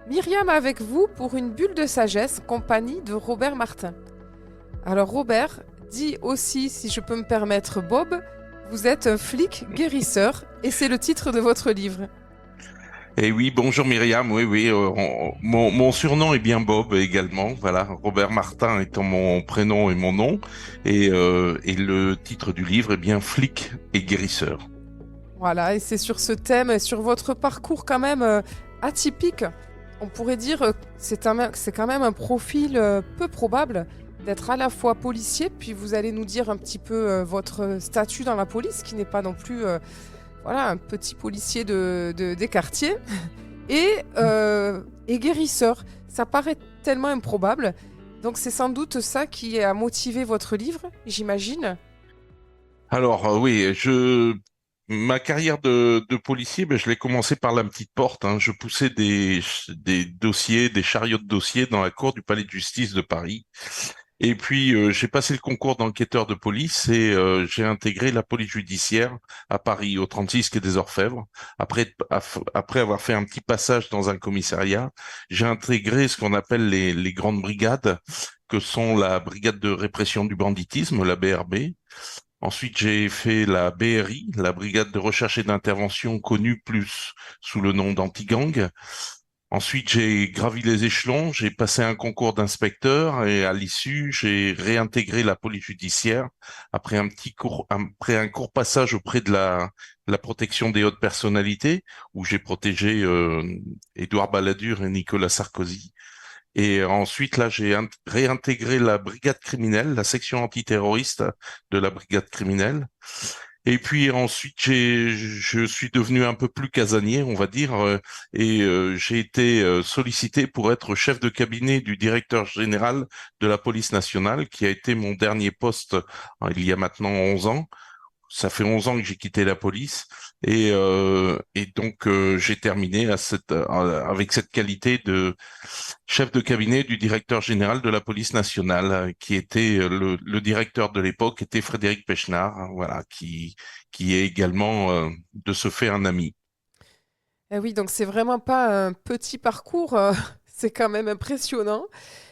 Myriam avec vous pour une bulle de sagesse, compagnie de Robert Martin. Alors Robert, dit aussi, si je peux me permettre, Bob, vous êtes un flic guérisseur et c'est le titre de votre livre. Eh oui, bonjour Myriam. Oui, oui, mon surnom est bien Bob également. Voilà, Robert Martin étant mon prénom et mon nom. Et le titre du livre est bien Flic et guérisseur. Voilà, et c'est sur ce thème, et sur votre parcours quand même atypique. On pourrait dire c'est quand même un profil peu probable d'être à la fois policier, puis vous allez nous dire un petit peu votre statut dans la police, qui n'est pas non plus voilà, un petit policier des quartiers. Et guérisseur. Ça paraît tellement improbable. Donc c'est sans doute ça qui a motivé votre livre, j'imagine. Alors oui, ma carrière de policier, ben, je l'ai commencé par la petite porte, hein. Je poussais des dossiers, des chariots de dossiers dans la cour du palais de justice de Paris. Et puis, j'ai passé le concours d'enquêteur de police et j'ai intégré la police judiciaire à Paris, au 36 quai des Orfèvres. Après avoir fait un petit passage dans un commissariat, j'ai intégré ce qu'on appelle les grandes brigades, que sont la brigade de répression du banditisme, la BRB. Ensuite, j'ai fait la BRI, la brigade de recherche et d'intervention, connue plus sous le nom d'anti-gang. Ensuite, j'ai gravi les échelons, j'ai passé un concours d'inspecteur et à l'issue, j'ai réintégré la police judiciaire après un court passage auprès de la protection des hautes personnalités où j'ai protégé Édouard Balladur et Nicolas Sarkozy. Et ensuite, là, réintégré la brigade criminelle, la section antiterroriste de la brigade criminelle. Et puis ensuite, je suis devenu un peu plus casanier, on va dire, j'ai été sollicité pour être chef de cabinet du directeur général de la police nationale, qui a été mon dernier poste il y a maintenant 11 ans. Ça fait 11 ans que j'ai quitté la police et donc j'ai terminé avec cette qualité de chef de cabinet du directeur général de la police nationale, qui était le directeur de l'époque était Frédéric Pechnard, hein, voilà, qui est également de ce fait un ami. Eh oui, donc c'est vraiment pas un petit parcours, c'est quand même impressionnant.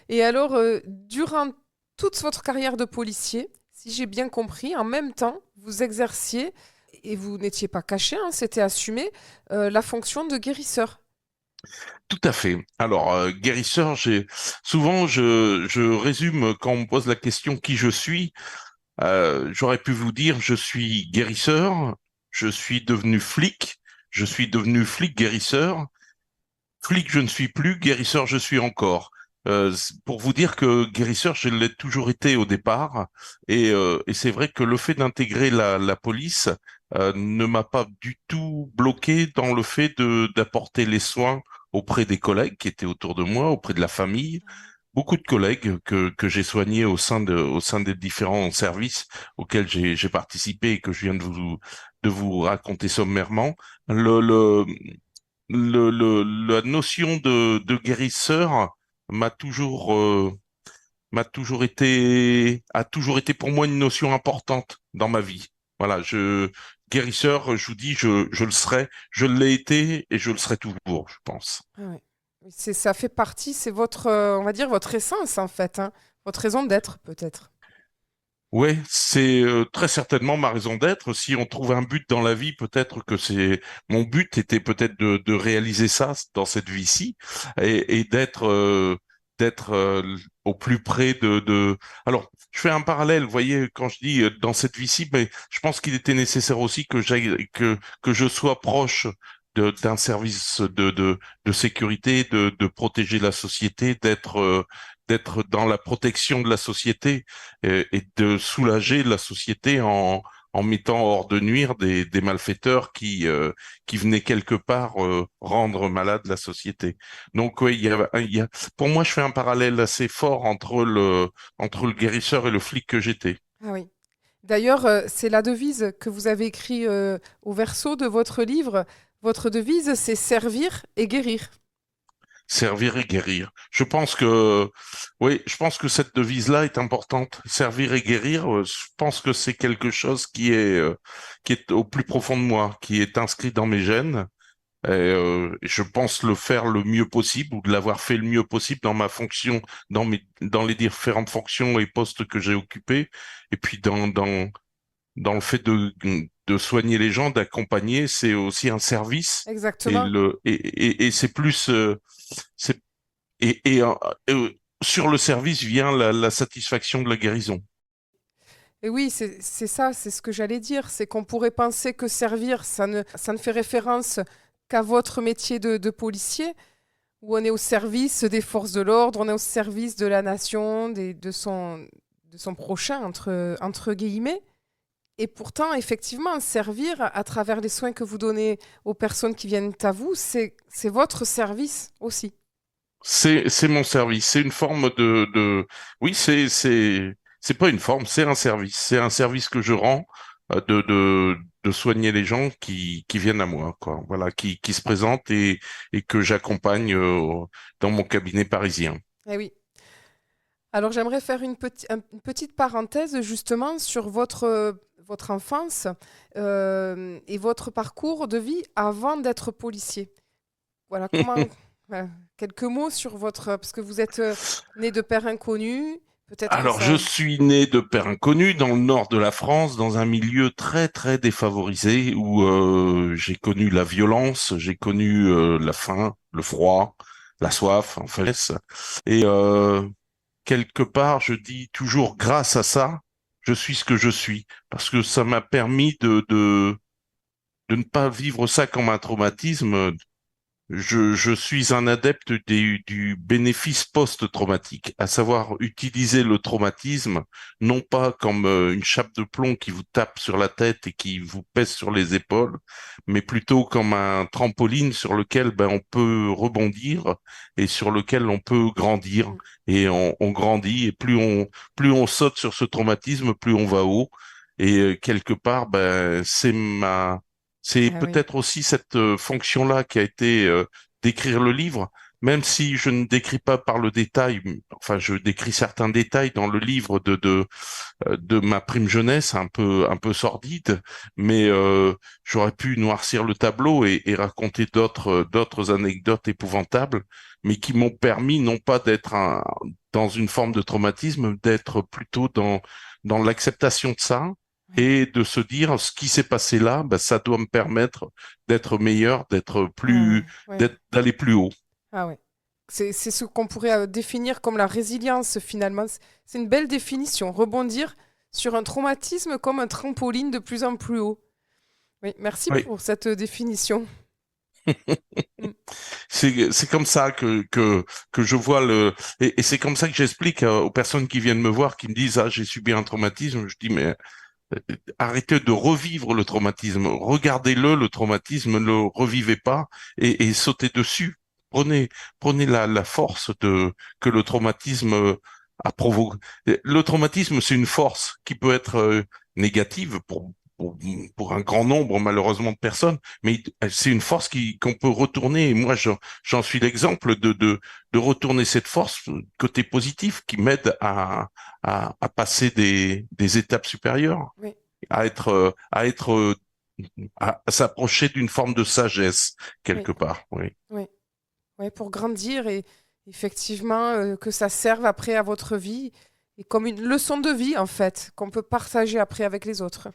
Et alors, durant toute votre carrière de policier, si j'ai bien compris, en même temps, vous exerciez, et vous n'étiez pas caché, hein, c'était assumé, la fonction de guérisseur. Tout à fait. Alors, guérisseur, souvent je résume quand on me pose la question qui je suis. J'aurais pu vous dire je suis guérisseur, je suis devenu flic, je suis devenu flic guérisseur. Flic, je ne suis plus, guérisseur, je suis encore. Pour vous dire que guérisseur, je l'ai toujours été au départ, et c'est vrai que le fait d'intégrer la police ne m'a pas du tout bloqué dans le fait d'apporter les soins auprès des collègues qui étaient autour de moi, auprès de la famille. Beaucoup de collègues que j'ai soignés au sein des différents services auxquels j'ai participé et que je viens de vous raconter sommairement. Le, le, la notion de guérisseur m'a toujours, a toujours été pour moi une notion importante dans ma vie. Voilà, guérisseur, je vous dis, je le serai, je l'ai été et je le serai toujours, je pense. Ah ouais. Oui, ça fait partie, c'est votre, on va dire, votre essence en fait, hein, votre raison d'être peut-être. Ouais, c'est très certainement ma raison d'être. Si on trouve un but dans la vie, peut-être que c'est mon but était peut-être de réaliser ça dans cette vie-ci et d'être au plus près de. Alors, je fais un parallèle. Vous voyez, quand je dis dans cette vie-ci, mais je pense qu'il était nécessaire aussi que je sois proche d'un service de sécurité, de protéger la société, d'être dans la protection de la société et de soulager la société en mettant hors de nuire des malfaiteurs qui venaient quelque part rendre malade la société. Donc oui, pour moi, je fais un parallèle assez fort entre le guérisseur et le flic que j'étais. Ah oui. D'ailleurs, c'est la devise que vous avez écrite au verso de votre livre. Votre devise, c'est servir et guérir. Servir et guérir. Je pense que cette devise-là est importante. Servir et guérir, je pense que c'est quelque chose qui est au plus profond de moi, qui est inscrit dans mes gènes Je pense le faire le mieux possible ou de l'avoir fait le mieux possible dans ma fonction, dans les différentes fonctions et postes que j'ai occupés. Et puis dans le fait de soigner les gens, d'accompagner, c'est aussi un service. Exactement. Et c'est plus, c'est, et, euh, sur le service vient la satisfaction de la guérison. Et oui, c'est ça, c'est ce que j'allais dire. C'est qu'on pourrait penser que servir, ça ne fait référence qu'à votre métier de policier, où on est au service des forces de l'ordre, on est au service de la nation, de son prochain, entre guillemets. Et pourtant, effectivement, servir à travers les soins que vous donnez aux personnes qui viennent à vous, c'est votre service aussi. C'est mon service. C'est une forme oui, c'est pas une forme, c'est un service. C'est un service que je rends de soigner les gens qui viennent à moi, quoi. Voilà, qui se présentent et que j'accompagne dans mon cabinet parisien. Eh oui. Alors j'aimerais faire une petite parenthèse justement sur votre enfance et votre parcours de vie avant d'être policier. Voilà, voilà, quelques mots sur parce que vous êtes né de père inconnu, peut-être que Alors, je ça... suis né de père inconnu dans le nord de la France, dans un milieu très très défavorisé où j'ai connu la violence, j'ai connu la faim, le froid, la soif, en fait. Et quelque part, je dis toujours grâce à ça, je suis ce que je suis, parce que ça m'a permis de ne pas vivre ça comme un traumatisme, je suis un adepte du bénéfice post-traumatique, à savoir utiliser le traumatisme non pas comme une chape de plomb qui vous tape sur la tête et qui vous pèse sur les épaules, mais plutôt comme un trampoline sur lequel ben, on peut rebondir et sur lequel on peut grandir. Mm. Et on grandit et plus on saute sur ce traumatisme, plus on va haut. Et quelque part, ben, c'est Ah oui. peut-être aussi cette fonction-là qui a été d'écrire le livre, même si je ne décris pas par le détail, enfin je décris certains détails dans le livre de ma prime jeunesse, un peu sordide, mais j'aurais pu noircir le tableau et raconter d'autres anecdotes épouvantables, mais qui m'ont permis non pas dans une forme de traumatisme, d'être plutôt dans l'acceptation de ça Oui. et de se dire ce qui s'est passé là, ben, ça doit me permettre d'être meilleur, Ah ouais, ouais. d'aller plus haut. Ah ouais. C'est ce qu'on pourrait définir comme la résilience finalement. C'est une belle définition. Rebondir sur un traumatisme comme un trampoline de plus en plus haut. Oui, merci Oui, pour cette définition. Mm. c'est comme ça que je vois et c'est comme ça que j'explique aux personnes qui viennent me voir, qui me disent ah j'ai subi un traumatisme. Je dis mais arrêtez de revivre le traumatisme, regardez-le le traumatisme, ne le revivez pas et sautez dessus. Prenez prenez la force de que le traumatisme a provoqué. Le traumatisme c'est une force qui peut être négative pour un grand nombre malheureusement de personnes, mais c'est une force qu'on peut retourner. Et moi, j'en suis l'exemple de retourner cette force côté positif qui m'aide à passer des étapes supérieures, Oui, à s'approcher d'une forme de sagesse oui, quelque part. Oui. oui. Ouais, pour grandir et effectivement que ça serve après à votre vie et comme une leçon de vie en fait qu'on peut partager après avec les autres.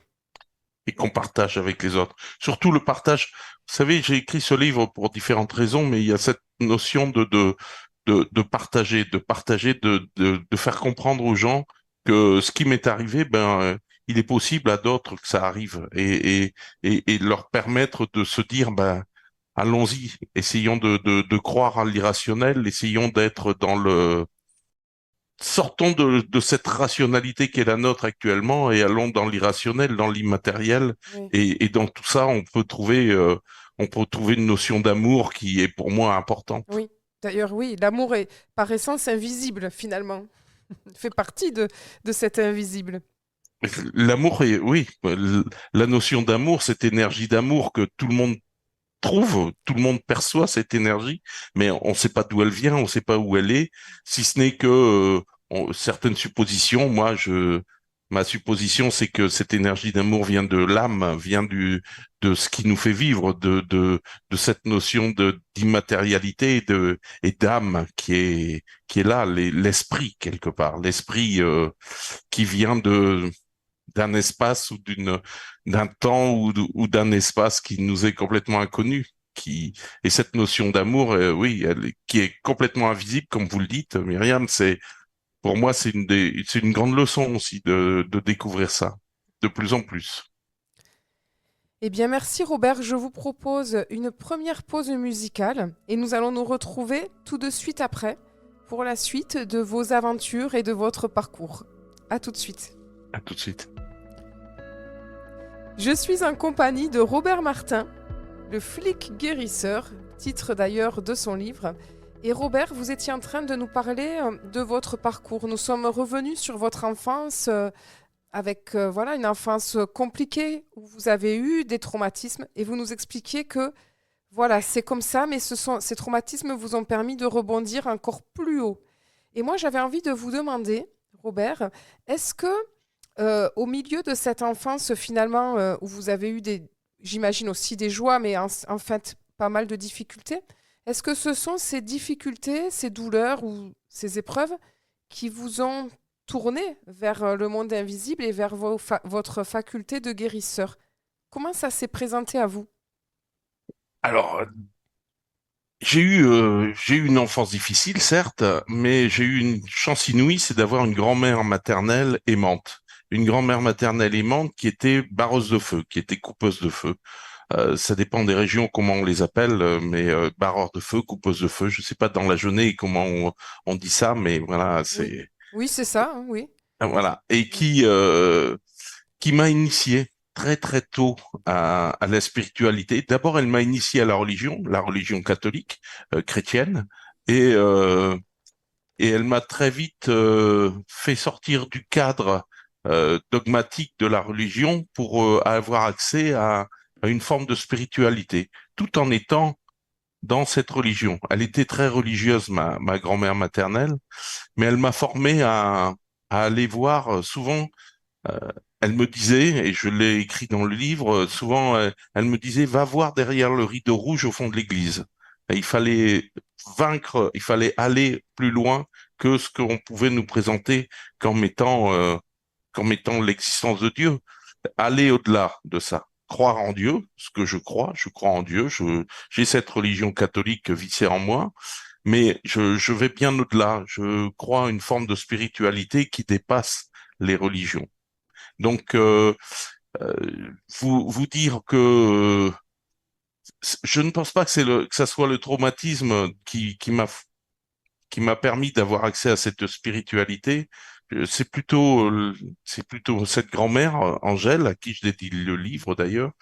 Et qu'on partage avec les autres. Surtout le partage. Vous savez, j'ai écrit ce livre pour différentes raisons, mais il y a cette notion de partager, de faire comprendre aux gens que ce qui m'est arrivé, ben, il est possible à d'autres que ça arrive et leur permettre de se dire, ben, allons-y, essayons de croire à l'irrationnel, essayons d'être dans sortons de cette rationalité qui est la nôtre actuellement et allons dans l'irrationnel, dans l'immatériel. Oui, Et dans tout ça, on peut trouver une notion d'amour qui est pour moi importante. oui. D'ailleurs, oui, l'amour est par essence invisible finalement. Il fait partie de cet invisible. L'amour est, oui, la notion d'amour, cette énergie d'amour que tout le monde trouve, tout le monde perçoit cette énergie, mais on ne sait pas d'où elle vient, on ne sait pas où elle est, si ce n'est que certaines suppositions. Ma supposition, c'est que cette énergie d'amour vient de l'âme, vient de ce qui nous fait vivre, de cette notion d'immatérialité et d'âme qui est là, l'esprit quelque part, l'esprit qui vient d'un espace ou d'un temps ou d'un espace qui nous est complètement inconnu. Et cette notion d'amour, oui, qui est complètement invisible, comme vous le dites, Myriam, pour moi, c'est une grande leçon aussi de découvrir ça de plus en plus. Eh bien, merci Robert. Je vous propose une première pause musicale et nous allons nous retrouver tout de suite après pour la suite de vos aventures et de votre parcours. À tout de suite. À tout de suite. Je suis en compagnie de Robert Martin, le flic guérisseur, titre d'ailleurs de son livre. Et Robert, vous étiez en train de nous parler de votre parcours. Nous sommes revenus sur votre enfance avec voilà, une enfance compliquée où vous avez eu des traumatismes et vous nous expliquiez que voilà, c'est comme ça, mais ces traumatismes vous ont permis de rebondir encore plus haut. Et moi, j'avais envie de vous demander, Robert, est-ce que au milieu de cette enfance finalement où vous avez eu j'imagine aussi des joies, mais en fait pas mal de difficultés, est-ce que ce sont ces difficultés, ces douleurs ou ces épreuves qui vous ont tourné vers le monde invisible et vers votre faculté de guérisseur? Comment ça s'est présenté à vous? Alors, j'ai eu une enfance difficile, certes, mais j'ai eu une chance inouïe, c'est d'avoir une grand-mère maternelle aimante. Une grand-mère maternelle aimante qui était barreuse de feu, qui était coupeuse de feu. Ça dépend des régions comment on les appelle, mais barreur de feu, coupeuse de feu, je sais pas dans la Genée comment on dit ça, mais voilà, Oui, c'est oui, c'est ça, hein, oui. voilà, et Mm. qui m'a initié très très tôt à la spiritualité. D'abord, elle m'a initié à la religion catholique chrétienne, et euh, et elle m'a très vite fait sortir du cadre dogmatique de la religion pour avoir accès à une forme de spiritualité, tout en étant dans cette religion. Elle était très religieuse, ma grand-mère maternelle, mais elle m'a formé à aller voir souvent. euh, Elle me disait, et je l'ai écrit dans le livre, souvent, elle me disait, va voir derrière le rideau rouge au fond de l'église. Et il fallait il fallait aller plus loin que ce qu'on pouvait nous présenter comme comme étant l'existence de Dieu. Aller au-delà de ça. Croire en Dieu, ce que je crois en Dieu, j'ai cette religion catholique vissée en moi, mais je vais bien au-delà. Je crois à une forme de spiritualité qui dépasse les religions. Donc, vous dire que je ne pense pas que que ça soit le traumatisme qui m'a permis d'avoir accès à cette spiritualité. C'est plutôt cette grand-mère, Angèle, à qui je dédie le livre d'ailleurs,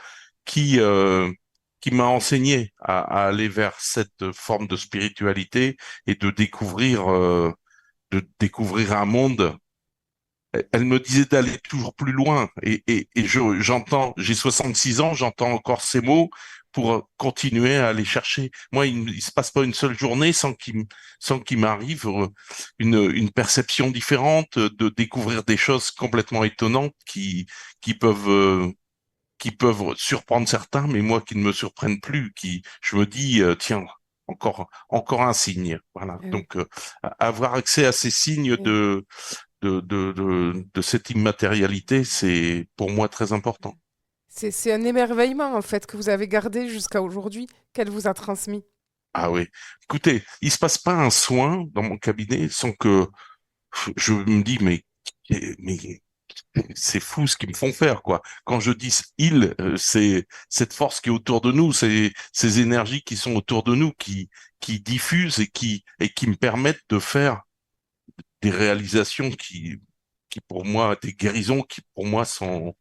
qui, euh, qui m'a enseigné à aller vers cette forme de spiritualité et de découvrir un monde. Elle me disait d'aller toujours plus loin. J'entends, j'ai 66 ans, j'entends encore ces mots pour continuer à aller chercher. Moi, il se passe pas une seule journée sans qu'il m'arrive une perception différente, de découvrir des choses complètement étonnantes qui peuvent surprendre certains, mais moi qui ne me surprennent plus, je me dis, tiens, encore un signe. Voilà. Eh oui, Donc, avoir accès à ces signes eh oui. de cette immatérialité, c'est pour moi très important. C'est un émerveillement en fait que vous avez gardé jusqu'à aujourd'hui, qu'elle vous a transmis. Ah oui. Écoutez, il se passe pas un soin dans mon cabinet sans que je me dis, mais c'est fou ce qu'ils me font faire, quoi. Quand je dis ils, c'est cette force qui est autour de nous, c'est ces énergies qui sont autour de nous, qui diffusent et qui me permettent de faire des réalisations qui pour moi, des guérisons qui pour moi sont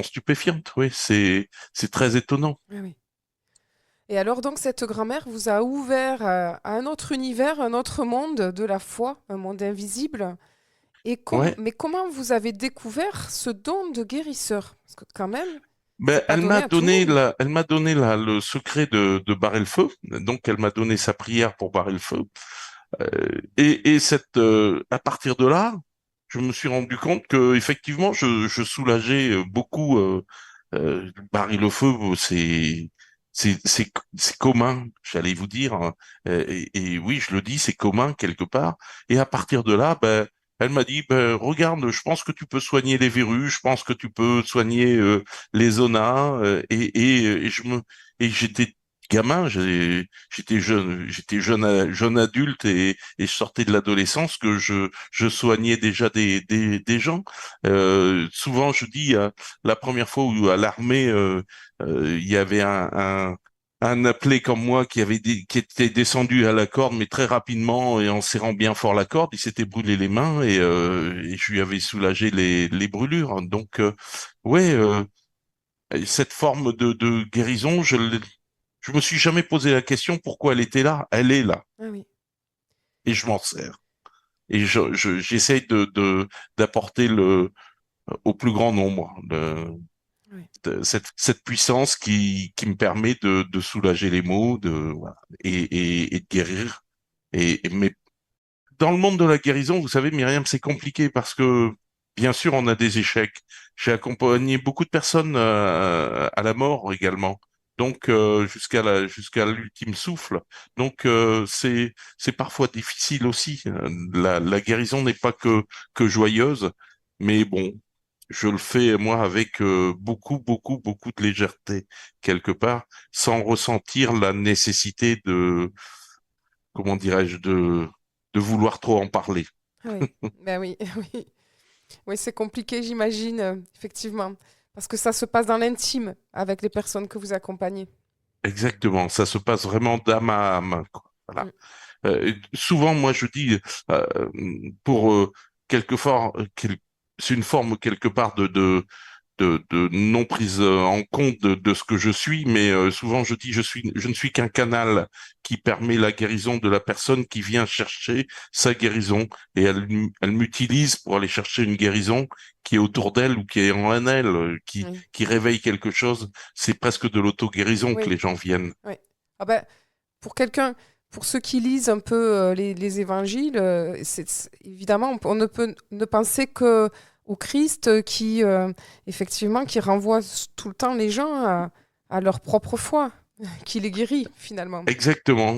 stupéfiantes. Oui, c'est très étonnant. Eh oui. Et alors donc cette grand-mère vous a ouvert à un autre univers, un autre monde de la foi, un monde invisible. Ouais, Mais comment vous avez découvert ce don de guérisseur? Parce que quand même, ben c'est pas donné à tout le monde. elle m'a donné le secret de barrer le feu. Donc elle m'a donné sa prière pour barrer le feu. À partir de là. je me suis rendu compte que effectivement, je soulageais beaucoup. Barrer le feu, c'est commun, j'allais vous dire. Hein. Et oui, je le dis, c'est commun quelque part. Et à partir de là, ben, elle m'a dit, ben, regarde, je pense que tu peux soigner les verrues, je pense que tu peux soigner les zonas. Et j'étais gamin, j'étais jeune adulte et je sortais de l'adolescence que je soignais déjà des gens. Souvent, je dis, la première fois où à l'armée, il y avait un appelé comme moi qui était descendu à la corde, mais très rapidement et en serrant bien fort la corde, il s'était brûlé les mains et je lui avais soulagé les brûlures. Donc, ouais, cette forme de guérison, je me suis jamais posé la question pourquoi elle était là. Elle est là Ah oui. et je m'en sers. Et j'essaye d'apporter au plus grand nombre Oui. cette puissance qui me permet de soulager les maux, voilà, et de guérir. Mais dans le monde de la guérison, vous savez, Myriam, c'est compliqué parce que, bien sûr, on a des échecs. J'ai accompagné beaucoup de personnes à la mort également. Donc jusqu'à l'ultime souffle. Donc c'est parfois difficile aussi. La guérison n'est pas que joyeuse, mais bon, je le fais moi avec beaucoup de légèreté quelque part, sans ressentir la nécessité comment dirais-je, de vouloir trop en parler. Ah oui. Ben oui, oui. Oui, c'est compliqué, j'imagine, effectivement. Parce que ça se passe dans l'intime avec les personnes que vous accompagnez. Exactement, ça se passe vraiment d'âme à âme, quoi. Voilà. Mm. Souvent, moi, je dis, euh, pour quelquefois, c'est une forme quelque part de non prise en compte de ce que je suis, mais souvent je dis je ne suis qu'un canal qui permet la guérison de la personne qui vient chercher sa guérison et elle m'utilise pour aller chercher une guérison qui est autour d'elle ou qui est en elle, Oui. qui réveille quelque chose. C'est presque de l'auto-guérison que Oui. les gens viennent. Oui. Ah ben, pour quelqu'un, pour ceux qui lisent un peu les évangiles, évidemment, on ne peut ne penser que au Christ qui, effectivement, qui renvoie tout le temps les gens à leur propre foi, qui les guérit finalement. Exactement,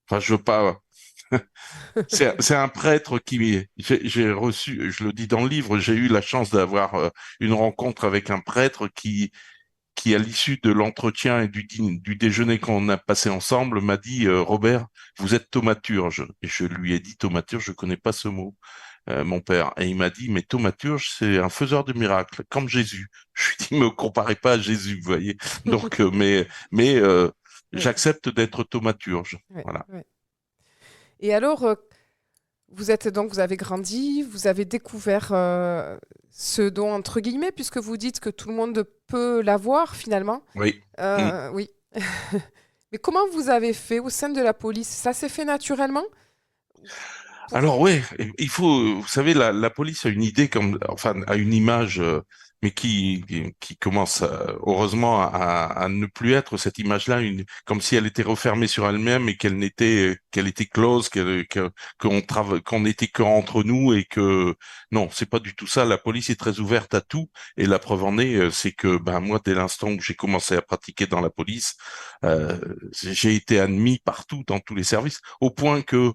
enfin je veux pas. C'est un prêtre j'ai reçu, je le dis dans le livre, j'ai eu la chance d'avoir une rencontre avec un prêtre qui à l'issue de l'entretien et du déjeuner qu'on a passé ensemble, m'a dit, Robert, vous êtes thaumaturge. Et je lui ai dit, thaumaturge, je connais pas ce mot, mon père. Et il m'a dit, mais thaumaturge, c'est un faiseur de miracles, comme Jésus. Je lui ai dit, me comparez pas à Jésus, vous voyez. Donc, mais Oui, j'accepte d'être thaumaturge. oui, Voilà. oui. Et alors, vous avez grandi, vous avez découvert ce don entre guillemets, puisque vous dites que tout le monde peut l'avoir finalement. Oui. Mm. Oui. Mais comment vous avez fait au sein de la police? Ça s'est fait naturellement? Pour... Alors ouais, il faut, vous savez, la police a une idée comme, enfin, a une image, mais qui commence heureusement à ne plus être cette image-là, comme si elle était refermée sur elle-même et qu'elle était close, qu'on n'était que entre nous et que non, c'est pas du tout ça. La police est très ouverte à tout et la preuve en est, c'est que ben moi, dès l'instant où j'ai commencé à pratiquer dans la police, euh, j'ai été admis partout dans tous les services, au point que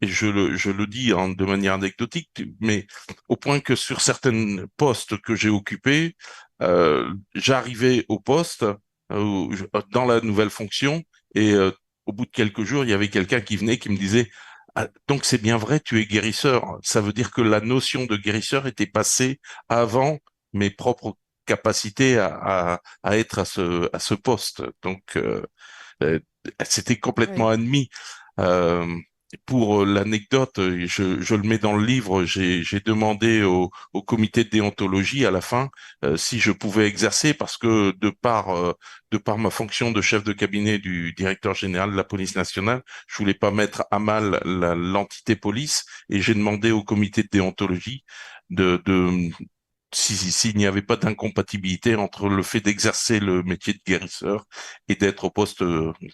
et je le dis de manière anecdotique, mais au point que sur certains postes que j'ai occupés, j'arrivais au poste dans la nouvelle fonction et au bout de quelques jours, il y avait quelqu'un qui venait qui me disait, ah, donc c'est bien vrai, tu es guérisseur. Ça veut dire que la notion de guérisseur était passée avant mes propres capacités à être à ce poste. Donc, euh, c'était complètement Oui. admis. Euh, pour l'anecdote, je le mets dans le livre, j'ai demandé au comité de déontologie à la fin si je pouvais exercer parce que de par ma fonction de chef de cabinet du directeur général de la police nationale, je voulais pas mettre à mal l'entité police et j'ai demandé au comité de déontologie de s'il n'y avait pas d'incompatibilité entre le fait d'exercer le métier de guérisseur et d'être au poste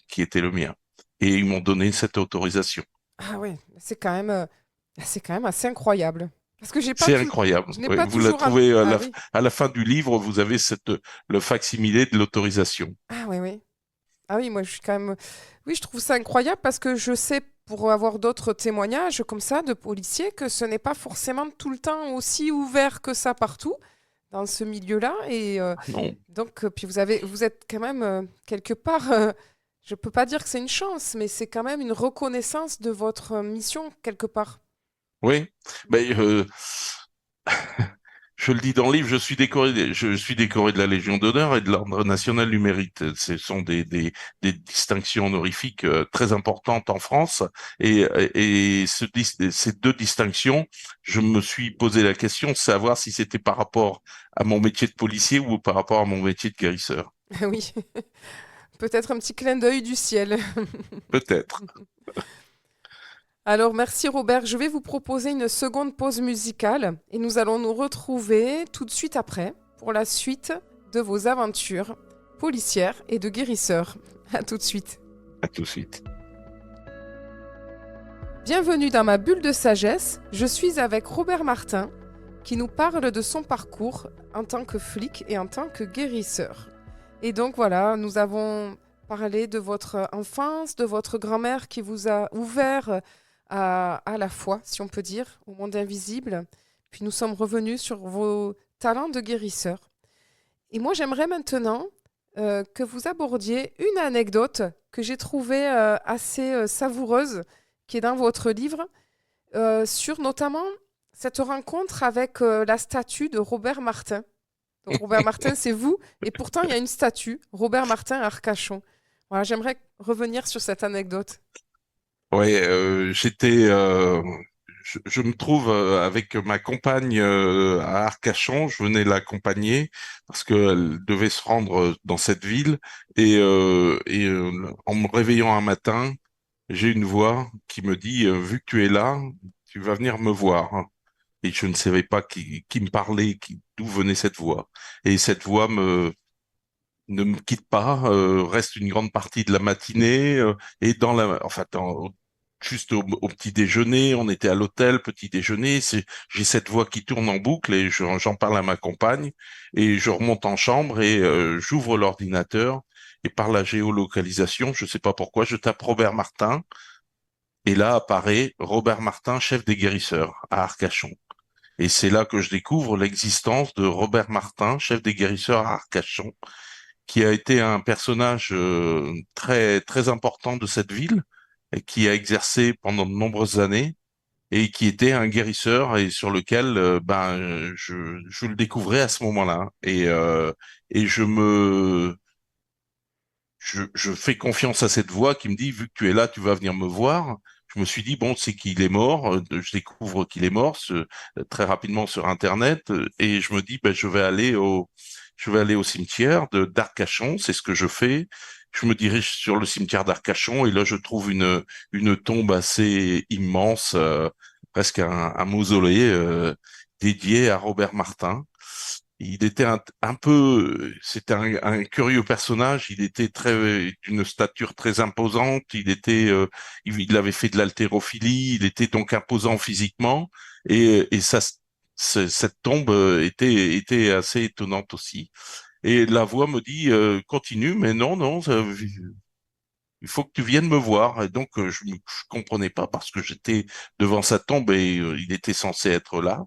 qui était le mien. Et ils m'ont donné cette autorisation. Ah ouais, c'est quand même assez incroyable. Parce que j'ai pas C'est tout, incroyable. je n'ai Oui, pas vous la toujours trouvez ah oui, à la fin du livre, vous avez le fac-similé de l'autorisation. ah oui, oui. Ah oui, moi je suis quand même, oui, je trouve ça incroyable parce que je sais, pour avoir d'autres témoignages comme ça de policiers, que ce n'est pas forcément tout le temps aussi ouvert que ça partout dans ce milieu-là. Et Non. donc, puis vous êtes quand même quelque part, je peux pas dire que c'est une chance, mais c'est quand même une reconnaissance de votre mission quelque part. Oui. Ben, je le dis dans le livre, je suis décoré de la Légion d'honneur et de l'Ordre national du mérite. Ce sont des distinctions honorifiques très importantes en France. Et ces deux distinctions, je me suis posé la question de savoir si c'était par rapport à mon métier de policier ou par rapport à mon métier de guérisseur. Oui, peut-être un petit clin d'œil du ciel. Peut-être. Alors, merci Robert. Je vais vous proposer une seconde pause musicale et nous allons nous retrouver tout de suite après pour la suite de vos aventures policières et de guérisseurs. À tout de suite. À tout de suite. Bienvenue dans ma bulle de sagesse. Je suis avec Robert Martin qui nous parle de son parcours en tant que flic et en tant que guérisseur. Et donc voilà, nous avons parlé de votre enfance, de votre grand-mère qui vous a ouvert à la foi, si on peut dire, au monde invisible. Puis nous sommes revenus sur vos talents de guérisseur. Et moi, j'aimerais maintenant que vous abordiez une anecdote que j'ai trouvée assez savoureuse, qui est dans votre livre, sur notamment cette rencontre avec la statue de Robert Martin. Donc Robert Martin, c'est vous, et pourtant il y a une statue, Robert Martin à Arcachon. Voilà, j'aimerais revenir sur cette anecdote. Ouais, je me trouve avec ma compagne à Arcachon. Je venais l'accompagner parce qu'elle devait se rendre dans cette ville en me réveillant un matin, j'ai une voix qui me dit vu que tu es là, tu vas venir me voir. Et je ne savais pas qui me parlait, d'où venait cette voix. Et cette voix ne me quitte pas, reste une grande partie de la matinée et juste au petit déjeuner, on était à l'hôtel, petit déjeuner, j'ai cette voix qui tourne en boucle et j'en parle à ma compagne et je remonte en chambre et j'ouvre l'ordinateur et par la géolocalisation, je sais pas pourquoi, je tape Robert Martin et là apparaît Robert Martin, chef des guérisseurs à Arcachon. Et c'est là que je découvre l'existence de Robert Martin, chef des guérisseurs à Arcachon, qui a été un personnage très très important de cette ville et qui a exercé pendant de nombreuses années et qui était un guérisseur et sur lequel je le découvrais à ce moment-là et je fais confiance à cette voix qui me dit vu que tu es là tu vas venir me voir. Je me suis dit bon c'est qu'il est mort, je découvre qu'il est mort très rapidement sur Internet et je me dis ben je vais aller au cimetière de d'Arcachon, c'est ce que je fais. Je me dirige sur le cimetière d'Arcachon et là je trouve une tombe assez immense, presque un mausolée dédié à Robert Martin. Il était c'était un curieux personnage. Il était d'une stature très imposante. Il avait fait de l'haltérophilie. Il était donc imposant physiquement. Et cette tombe était assez étonnante aussi. Et la voix me dit, continue, mais non, non, il faut que tu viennes me voir. Et donc, je comprenais pas parce que j'étais devant sa tombe et il était censé être là.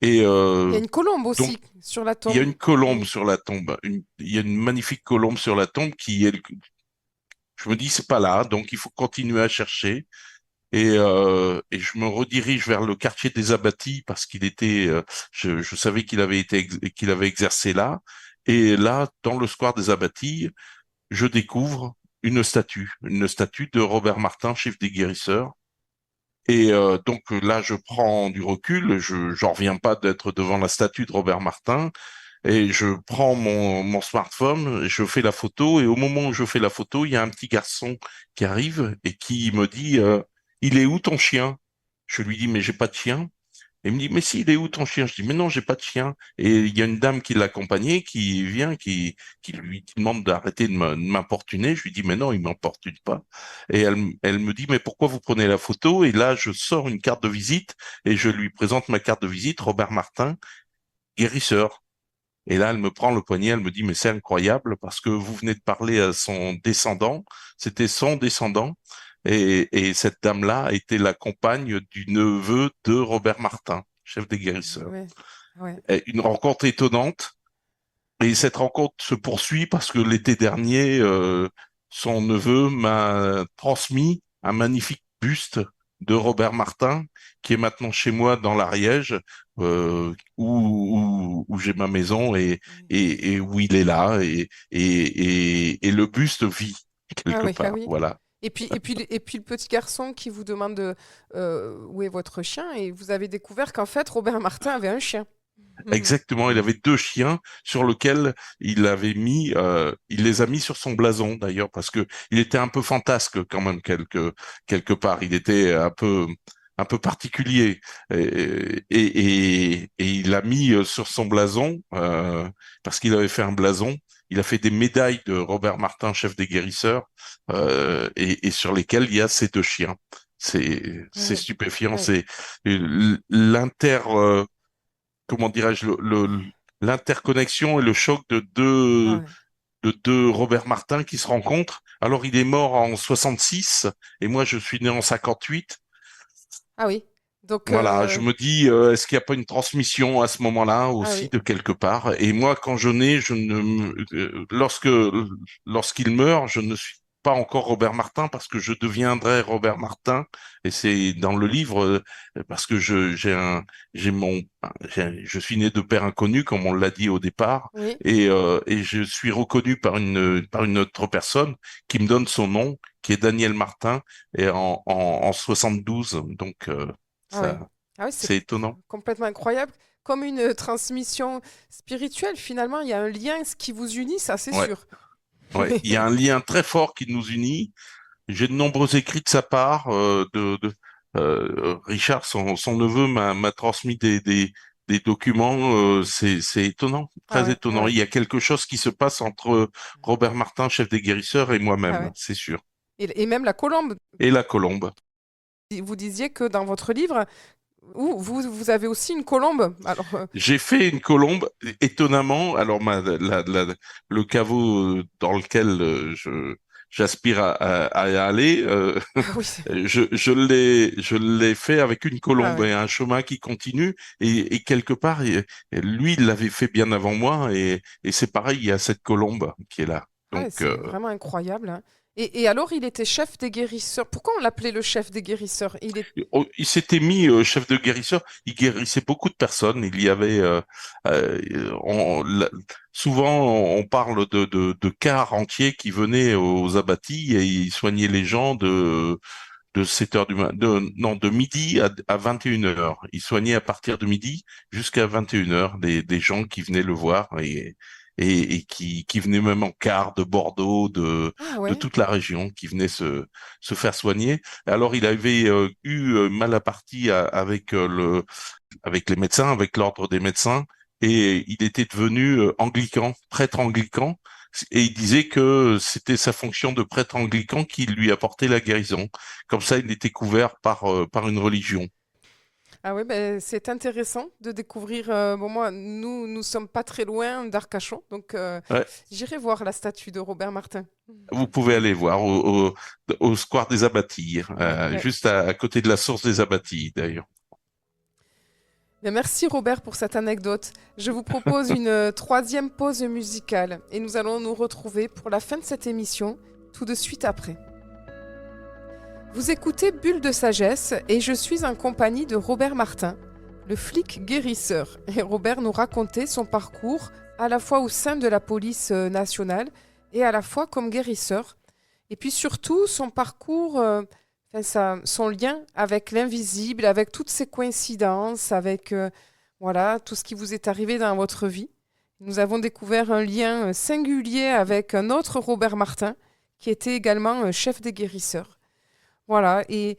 Et Il y a une colombe donc, aussi sur la il y a tombe. une colombe Oui. sur la tombe. Il y a une magnifique colombe sur la tombe je me dis, c'est pas là, donc il faut continuer à chercher. Et je me redirige vers le quartier des Abbaties parce je savais qu'il avait exercé là. Et là, dans le square des Abbaties, je découvre une statue de Robert Martin, chef des guérisseurs. Et donc là, je prends du recul, j'en reviens pas d'être devant la statue de Robert Martin. Et je prends mon smartphone, et je fais la photo, et au moment où je fais la photo, il y a un petit garçon qui arrive et qui me dit, il est où ton chien? Je lui dis, mais j'ai pas de chien. Et il me dit, mais si, il est où ton chien? Je dis, mais non, j'ai pas de chien. Et il y a une dame qui l'accompagnait, qui vient, qui lui demande d'arrêter de m'importuner. Je lui dis, mais non, il m'importune pas. Et elle me dit, mais pourquoi vous prenez la photo? Et là, je sors une carte de visite et je lui présente ma carte de visite, Robert Martin, guérisseur. Et là, elle me prend le poignet, elle me dit, mais c'est incroyable parce que vous venez de parler à son descendant, c'était son descendant, et cette dame-là était la compagne du neveu de Robert Martin, chef des guérisseurs. Ouais. Ouais. Et une rencontre étonnante, et cette rencontre se poursuit parce que l'été dernier, son neveu m'a transmis un magnifique buste de Robert Martin, qui est maintenant chez moi dans l'Ariège, où j'ai ma maison et où il est là, et le buste vit Ah quelque oui, ah part. oui. Voilà. Et puis le petit garçon qui vous demande où est votre chien, et vous avez découvert qu'en fait, Robert Martin avait un chien. Mhm. Exactement, il avait deux chiens sur lesquels il les a mis sur son blason d'ailleurs parce que il était un peu fantasque quand même quelque part. Il était un peu particulier et il a mis sur son blason parce qu'il avait fait un blason. Il a fait des médailles de Robert Martin, chef des guérisseurs, et sur lesquelles il y a ces deux chiens. C'est Ouais, stupéfiant. ouais. C'est l'inter comment dirais-je, l'interconnexion et le choc Ah ouais. de deux Robert Martin qui se rencontrent. Alors, il est mort en 66 et moi, je suis né en 58. Ah oui. Donc, Voilà, je me dis, est-ce qu'il n'y a pas une transmission à ce moment-là ah aussi oui. de quelque part? Et moi, quand je nais, lorsqu'il meurt, je ne suis pas encore Robert Martin parce que je deviendrai Robert Martin. Et c'est dans le livre parce que j'ai mon, je suis né de père inconnu comme on l'a dit au départ, Oui. et je suis reconnu par une autre personne qui me donne son nom, qui est Daniel Martin, et en 72. Donc Ah oui. ça. Ah oui, c'est C'est étonnant. complètement incroyable. Comme une transmission spirituelle, finalement, il y a un lien, ce qui vous unit, ça, c'est Ouais, sûr. ouais. Il y a un lien très fort qui nous unit. J'ai de nombreux écrits de sa part. Richard, son neveu, m'a transmis des documents. C'est étonnant, Ah très ouais, ah étonnant. ouais, Il y a quelque chose qui se passe entre Robert Martin, chef des guérisseurs, et ah moi-même, ouais. c'est sûr. Et même la colombe. Et la colombe. Vous disiez que dans votre livre, vous avez aussi une colombe. Alors, J'ai fait une colombe, étonnamment. Alors, le caveau dans lequel j'aspire à y aller, ah oui, je l'ai fait avec une ah colombe ouais. et un chemin qui continue. Et quelque part, lui, il l'avait fait bien avant moi. Et c'est pareil, il y a cette colombe qui est là. Ah, Donc, c'est vraiment incroyable, hein. Et alors, il était chef des guérisseurs. Pourquoi on l'appelait le chef des guérisseurs? il s'était mis chef de guérisseur. Il guérissait beaucoup de personnes. Il y avait souvent on parle de cars entiers qui venaient aux abattis et ils soignaient les gens de 7 heures non, de midi à 21 heures. Il soignait à partir de midi jusqu'à 21 heures des gens qui venaient le voir et qui venaient même en car de Bordeaux, Ah de ouais. toute la région, qui venaient se faire soigner. Alors, il avait eu mal à partie avec les médecins, avec l'ordre des médecins, et il était devenu anglican, prêtre anglican, et il disait que c'était sa fonction de prêtre anglican qui lui apportait la guérison. Comme ça, il était couvert par une religion. Ah ouais, ben, c'est intéressant de découvrir. Bon, moi, nous sommes pas très loin d'Arcachon, donc Ouais, j'irai voir la statue de Robert Martin. vous pouvez aller voir au square des Abattis, Ouais. juste à côté de la source des Abattis, d'ailleurs. Ben, merci Robert pour cette anecdote. Je vous propose une troisième pause musicale et nous allons nous retrouver pour la fin de cette émission tout de suite après. Vous écoutez Bulle de sagesse et je suis en compagnie de Robert Martin, le flic guérisseur. Et Robert nous racontait son parcours à la fois au sein de la police nationale et à la fois comme guérisseur. Et puis surtout son parcours, son lien avec l'invisible, avec toutes ces coïncidences, avec voilà, tout ce qui vous est arrivé dans votre vie. Nous avons découvert un lien singulier avec un autre Robert Martin, qui était également chef des guérisseurs. Voilà, et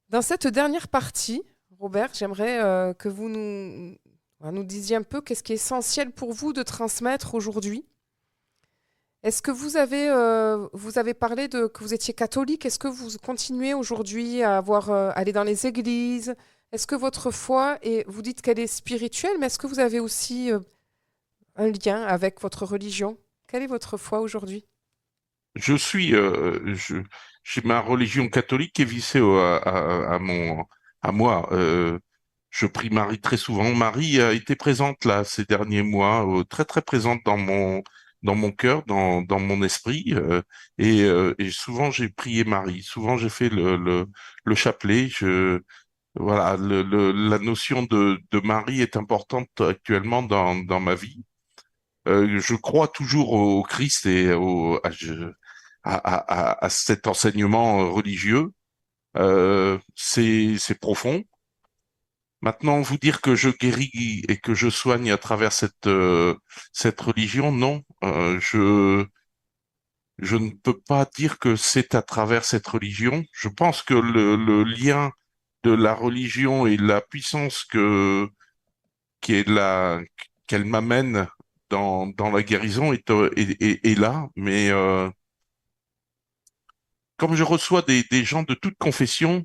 dans cette dernière partie, Robert, j'aimerais que vous nous disiez un peu qu'est-ce qui est essentiel pour vous de transmettre aujourd'hui. Est-ce que vous avez parlé de que vous étiez catholique? Est-ce que vous continuez aujourd'hui à aller dans les églises? Est-ce que votre foi vous dites qu'elle est spirituelle, mais est-ce que vous avez aussi un lien avec votre religion? Quelle est votre foi aujourd'hui? Je suis, j'ai ma religion catholique qui est vissée à moi. Je prie Marie très souvent. Marie a été présente là ces derniers mois, très très présente dans mon cœur, dans mon esprit. Et souvent j'ai prié Marie. Souvent j'ai fait le chapelet. Voilà, la notion de Marie est importante actuellement dans ma vie. Je crois toujours au Christ et à cet enseignement religieux. C'est profond. Maintenant, vous dire que je guéris et que je soigne à travers cette religion, non. Je ne peux pas dire que c'est à travers cette religion. Je pense que le lien de la religion et la puissance qui est là, qu'elle m'amène dans la guérison est là. Mais comme je reçois des gens de toute confession,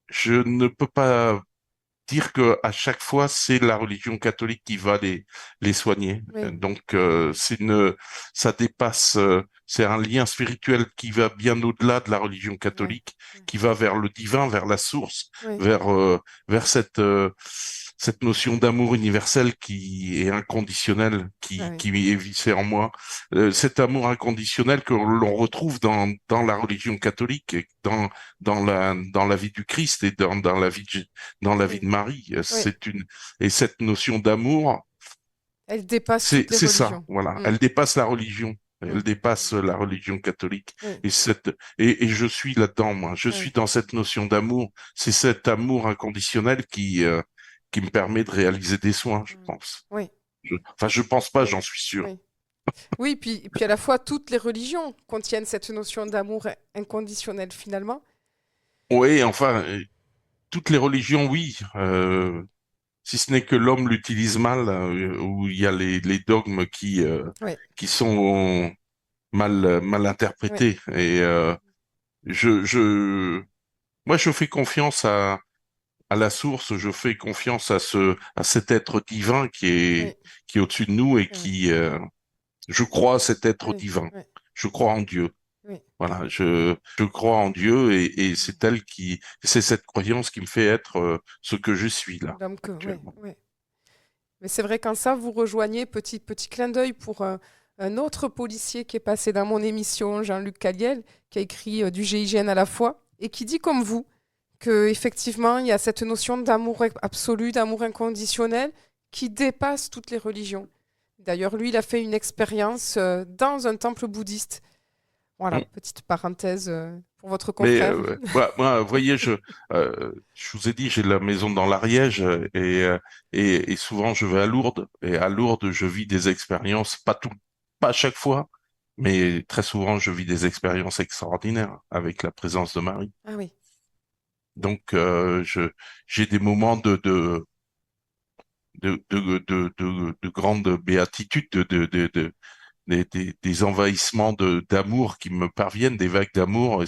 je ne peux pas dire que à chaque fois c'est la religion catholique qui va les soigner. Oui, Donc ça dépasse, c'est un lien spirituel qui va bien au-delà de la religion oui, catholique, qui va vers le divin, vers la source, oui, vers cette notion d'amour universel qui est inconditionnel, oui, qui est vissé en moi. Cet amour inconditionnel que l'on retrouve dans la religion catholique, et dans la vie du Christ et dans la vie oui, de Marie. oui. Et cette notion d'amour, Elle dépasse toutes les c'est ça, religions. voilà. Mm, Elle dépasse la religion. mm, Elle dépasse la religion catholique. oui, Et je suis là-dedans, moi. Je suis oui, dans cette notion d'amour. C'est cet amour inconditionnel qui me permet de réaliser des soins, je mm, pense. oui, Enfin, je pense pas, oui, j'en suis sûr. oui. Oui, puis à la fois, toutes les religions contiennent cette notion d'amour inconditionnel finalement. Oui, enfin, toutes les religions, oui. Si ce n'est que l'homme l'utilise mal, où il y a les dogmes Oui, qui sont mal oui, interprétés. Et je, je, moi, je fais confiance à la source, je fais confiance à cet être divin oui, qui est au-dessus de nous et oui, je crois à cet être oui, divin. oui, Je crois en Dieu. oui. Voilà, je crois en Dieu et Mm. c'est cette croyance qui me fait être ce que je suis là, Oui, actuellement. oui. Mais c'est vrai qu'en ça, vous rejoignez, petit clin d'œil pour un autre policier qui est passé dans mon émission, Jean-Luc Caliel, qui a écrit du GIGN à la fois, et qui dit comme vous, que effectivement il y a cette notion d'amour absolu, d'amour inconditionnel, qui dépasse toutes les religions. D'ailleurs, lui, il a fait une expérience dans un temple bouddhiste. Voilà, petite parenthèse pour votre Mais confrère. moi, vous voyez, je vous ai dit, j'ai la maison dans l'Ariège et souvent je vais à Lourdes. Et à Lourdes, je vis des expériences, pas à chaque fois, mais très souvent, je vis des expériences extraordinaires avec la présence de Marie. Ah oui, Donc, j'ai des moments de grande béatitude, des envahissements d'amour qui me parviennent, des vagues d'amour, et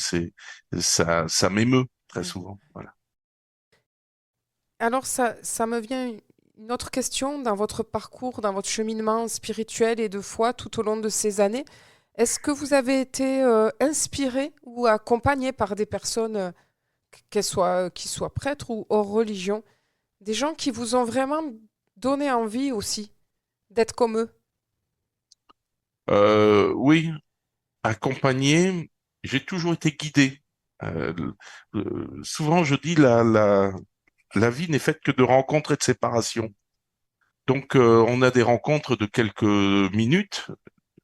ça m'émeut très oui. souvent. Voilà. Alors ça me vient une autre question dans votre parcours, dans votre cheminement spirituel et de foi tout au long de ces années. Est-ce que vous avez été inspiré ou accompagné par des personnes, qui soient prêtres ou hors religion, des gens qui vous ont vraiment donné envie aussi d'être comme eux? Oui, accompagné, j'ai toujours été guidé. Euh, Souvent, je dis la vie n'est faite que de rencontres et de séparations. Donc, on a des rencontres de quelques minutes,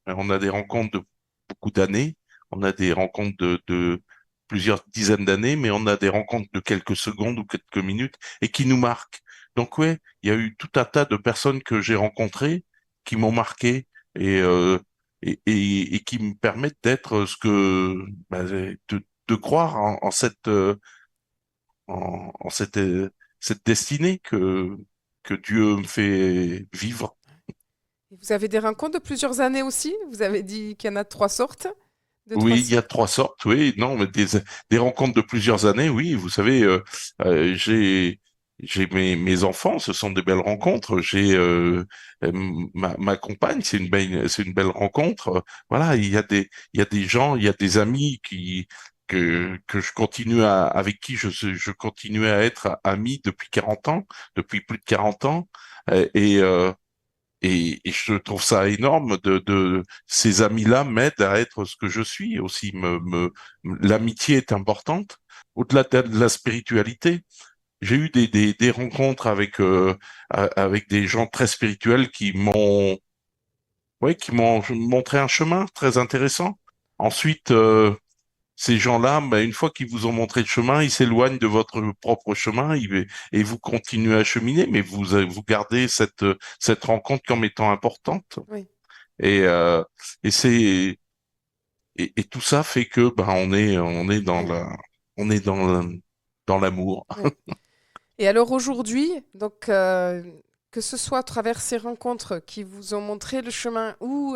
on a des rencontres de beaucoup d'années, on a des rencontres de plusieurs dizaines d'années, mais on a des rencontres de quelques secondes ou quelques minutes et qui nous marquent. Donc ouais, il y a eu tout un tas de personnes que j'ai rencontrées qui m'ont marqué et, euh, et qui me permettent d'être ce que, de croire en cette en cette destinée que Dieu me fait vivre. Et vous avez des rencontres de plusieurs années aussi? Vous avez dit qu'il y en a de trois sortes, de trois Oui, il y a sortes. trois sortes, oui, non, mais des rencontres de plusieurs années, oui, vous savez, j'ai mes enfants, ce sont des belles rencontres, j'ai ma compagne, c'est une belle rencontre. Voilà, il y a des gens, il y a des amis que je continue avec qui je continue à être ami depuis 40 ans, depuis plus de 40 ans, et et je trouve ça énorme de ces amis-là m'aident à être ce que je suis aussi. L'amitié est importante. Au-delà de la spiritualité, j'ai eu des rencontres avec des gens très spirituels qui m'ont montré un chemin très intéressant. Ensuite, ces gens-là, ben, une fois qu'ils vous ont montré le chemin, ils s'éloignent de votre propre chemin et vous continuez à cheminer, mais vous gardez cette rencontre comme étant importante. Oui. Et, euh, et c'est et tout ça fait que ben Oui. on est dans l'amour. Oui. Et alors aujourd'hui, donc que ce soit à travers ces rencontres qui vous ont montré le chemin ou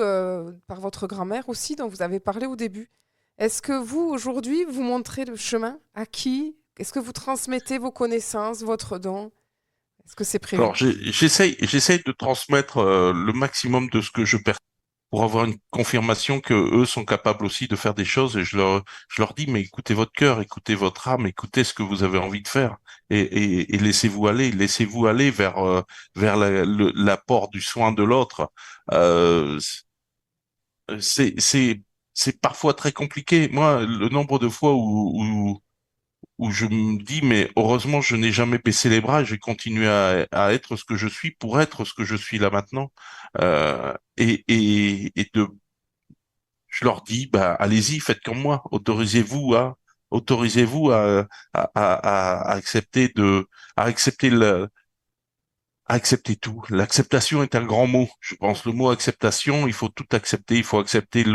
par votre grand-mère aussi, dont vous avez parlé au début, est-ce que vous aujourd'hui vous montrez le chemin à qui? Est-ce que vous transmettez vos connaissances, votre don? Est-ce que c'est prévu? Alors j'essaye de transmettre le maximum de ce que je perçois pour avoir une confirmation que eux sont capables aussi de faire des choses et je leur dis mais écoutez votre cœur, écoutez votre âme, écoutez ce que vous avez envie de faire et laissez-vous aller vers vers l'apport du soin de l'autre. Euh, c'est parfois très compliqué. Moi, le nombre de fois où je me dis, mais heureusement, je n'ai jamais baissé les bras, j'ai continué à être ce que je suis pour être ce que je suis là maintenant. Et je leur dis, bah, allez-y, faites comme moi, autorisez-vous à accepter à accepter à accepter tout. L'acceptation est un grand mot. Je Oui, pense le mot acceptation, il faut tout accepter. Il faut accepter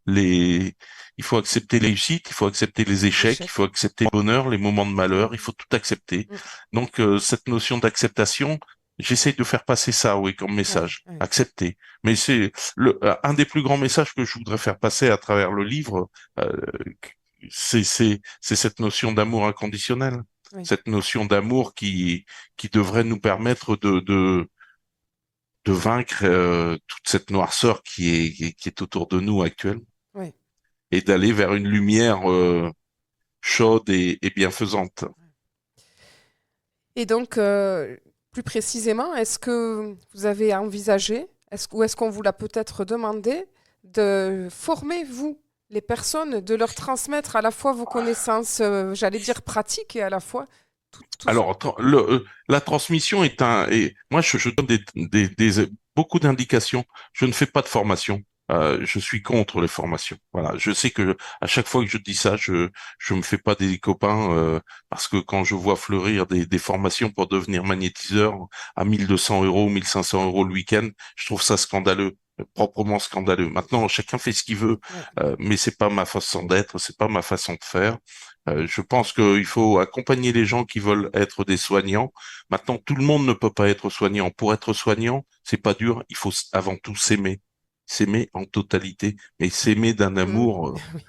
les, il faut accepter les réussites, il faut accepter les les échecs, il faut échecs. accepter le bonheur, les moments de malheur. Il Mhm. faut tout accepter. Mm. Donc cette notion d'acceptation, j'essaye de faire passer ça, oui, comme Ouais, message. ouais. Accepter. Mais c'est un des plus grands messages que je voudrais faire passer à travers le livre. euh, c'est cette notion d'amour inconditionnel, Oui. cette notion d'amour qui devrait nous permettre de vaincre toute cette noirceur qui est autour de nous actuellement Oui. et d'aller vers une lumière chaude et bienfaisante. Et donc, plus précisément, est-ce que vous avez envisagé, ou est-ce qu'on vous l'a peut-être demandé, de former, vous, les personnes, de leur transmettre à la fois vos connaissances, j'allais dire pratiques, et à la fois tout ce... Alors, la transmission est moi, je donne beaucoup d'indications. Je ne fais pas de formation. Je suis contre les formations. Voilà. Je sais que à chaque fois que je dis ça, je me fais pas des copains parce que quand je vois fleurir des formations pour devenir magnétiseur à 1 200 euros, 1 500 euros le week-end, je trouve ça scandaleux, proprement scandaleux. Maintenant, chacun fait ce qu'il veut, Ouais, mais c'est pas ma façon d'être, c'est pas ma façon de faire. Je pense qu'il faut accompagner les gens qui veulent être des soignants. Maintenant, tout le monde ne peut pas être soignant. Pour être soignant, c'est pas dur. Il faut avant tout s'aimer, s'aimer en totalité, mais s'aimer d'un mhm, amour oui,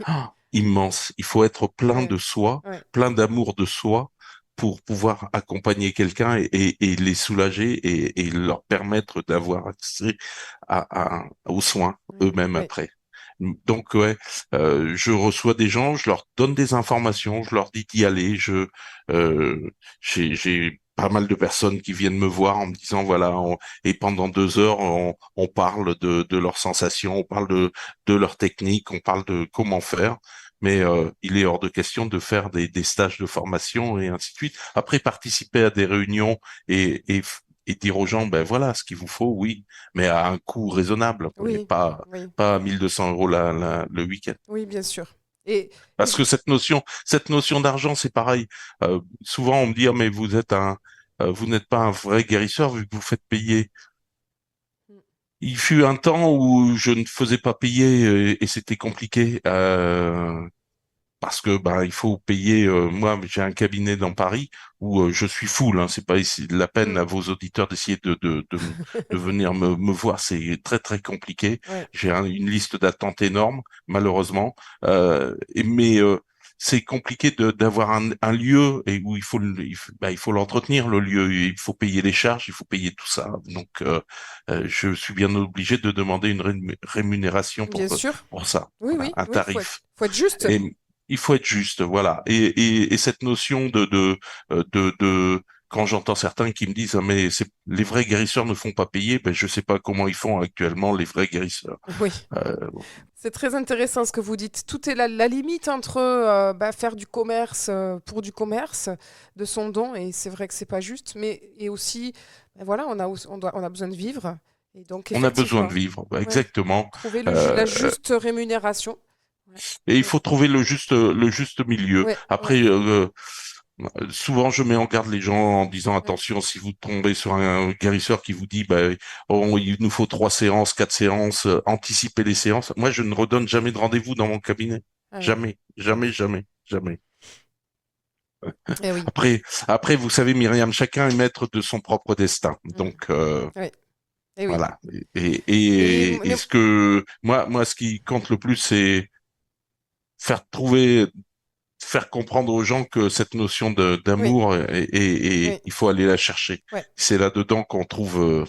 immense. Il faut être plein ouais, de soi, ouais, plein d'amour de soi pour pouvoir accompagner quelqu'un et les soulager et leur permettre d'avoir accès aux soins ouais, eux-mêmes ouais. après. Donc ouais, je reçois des gens, je leur donne des informations, je leur dis d'y aller. J'ai pas mal de personnes qui viennent me voir en me disant voilà, et pendant 2 heures on parle de leurs sensations, on parle de leur technique, on parle de comment faire. Mais il est hors de question de faire des stages de formation et ainsi de suite. Après, participer à des réunions et dire aux gens, ben voilà, ce qu'il vous faut, oui, mais à un coût raisonnable, et Oui, oui, pas 1 200 euros le week-end. oui, bien sûr. Et Parce que cette notion d'argent, c'est pareil. Souvent, on me dit, ah, mais vous n'êtes pas un vrai guérisseur vu que vous faites payer. Il fut un temps où je ne faisais pas payer et c'était compliqué. parce que il faut payer. Moi, j'ai un cabinet dans Paris où je suis full. Hein, c'est pas la peine Mm. à vos auditeurs d'essayer de venir me voir. C'est très très compliqué. Ouais. J'ai une liste d'attente énorme, malheureusement. Mais c'est compliqué d'avoir un lieu et où il faut l'entretenir le lieu. Il faut payer les charges, il faut payer tout ça. Donc je suis bien obligé de demander une rémunération Bien sûr. pour ça. Oui, Voilà, oui, un oui, tarif. faut être juste. Et il faut être juste, voilà. Et cette notion quand j'entends certains qui me disent, ah, mais les vrais guérisseurs ne font pas payer, ben je sais pas comment ils font actuellement les vrais guérisseurs. Oui. Euh, C'est très intéressant ce que vous dites. Tout est la limite entre faire du commerce pour du commerce, de son don, et c'est vrai que c'est pas juste, mais et aussi, voilà, on a besoin de vivre, et donc on a besoin de effectivement, vivre, ouais, exactement. trouver la Euh, juste rémunération. Ouais, et il ouais, faut trouver le juste milieu. ouais, ouais, Après, souvent, je mets en garde les gens en disant ouais, attention, si vous tombez sur un guérisseur qui vous dit il nous faut 3 séances, 4 séances, anticipez les séances. Moi, je ne redonne jamais de rendez-vous dans mon cabinet. ouais. Jamais, jamais, jamais, jamais. Eh oui, Après, vous savez, Myriam, chacun est maître de son propre destin. mm, Donc ouais, eh oui. voilà. Et Et ce que moi, ce qui compte le plus, c'est faire trouver faire comprendre aux gens que cette notion oui, d'amour oui, il faut aller la chercher. ouais, C'est là-dedans qu'on trouve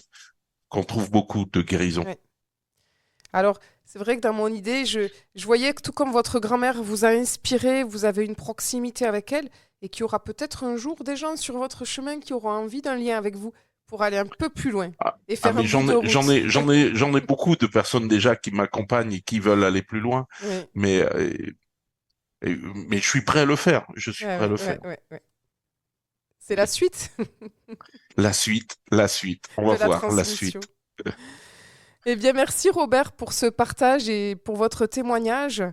beaucoup de guérison. ouais. Alors, c'est vrai que dans mon idée, je voyais que tout comme votre grand-mère vous a inspiré, vous avez une proximité avec elle, et qu'il y aura peut-être un jour des gens sur votre chemin qui auront envie d'un lien avec vous pour aller un peu plus loin et faire un Mais bout de route. j'en ai beaucoup de personnes déjà qui m'accompagnent et qui veulent aller plus loin, Oui, mais mais je suis prêt à le faire. Je suis ouais, prêt à ouais, le ouais, faire. ouais, ouais. C'est la suite La suite. On va de la voir la suite. transmission. Eh bien, merci Robert pour ce partage et pour votre témoignage.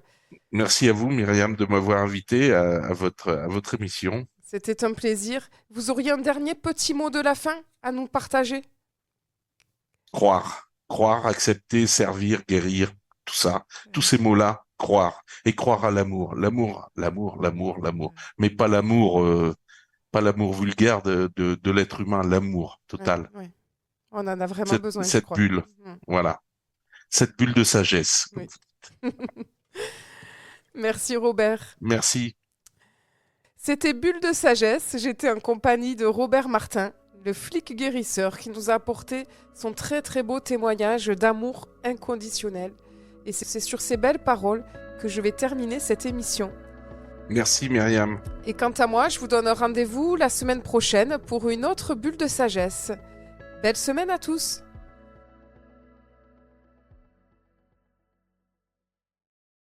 Merci à vous, Myriam, de m'avoir invité à votre émission. C'était un plaisir. Vous auriez un dernier petit mot de la fin à nous partager? Croire, accepter, servir, guérir, tout ça, tous ces mots-là, croire et croire à l'amour, l'amour, mais pas pas l'amour vulgaire de l'être humain, l'amour Ouais, total, ouais. On en a vraiment besoin, je cette crois. bulle, Mhm. voilà, cette bulle de sagesse. Oui. Merci Robert. Merci, C'était Bulle de sagesse. J'étais en compagnie de Robert Martin, le flic guérisseur qui nous a apporté son très très beau témoignage d'amour inconditionnel. Et c'est sur ces belles paroles que je vais terminer cette émission. merci Myriam. Et quant à moi, je vous donne rendez-vous la semaine prochaine pour une autre bulle de sagesse. Belle semaine à tous!